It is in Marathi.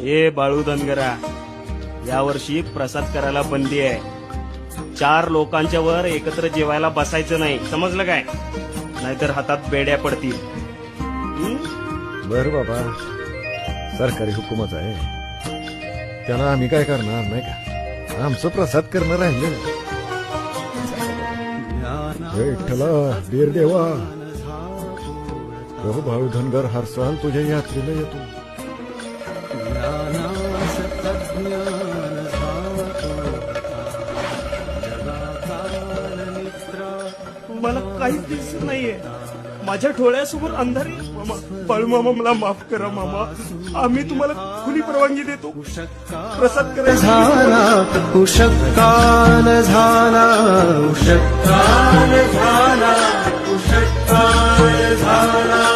हे बाळू धनगरा, यावर्षी प्रसाद करायला बंदी आहे. 4 लोकांच्या वर एकत्र जेवायला बसायचं नाही, समजलं काय? नाहीतर हातात बेड्या पडतील. बर बाबा, सरकारी हुकूमच आहे, त्याला आम्ही काय करणार नाही का? आमचं प्रसाद करणं राहिलं. विठ्ठला बीर देवा, प्रभू बाळू धनगर हर साल तुझ्या यात्रेला येतो. मला काहीच दिसत नाहीये, माझ्या डोळ्यासमोर अंधार आहे. मामा, बाळू मामा, मला माफ करा मामा, आम्ही तुम्हाला खुली परवानगी देतो प्रसाद करायला. उशक्कान झाला, उशक्कान झाला, उशक्कान झाला.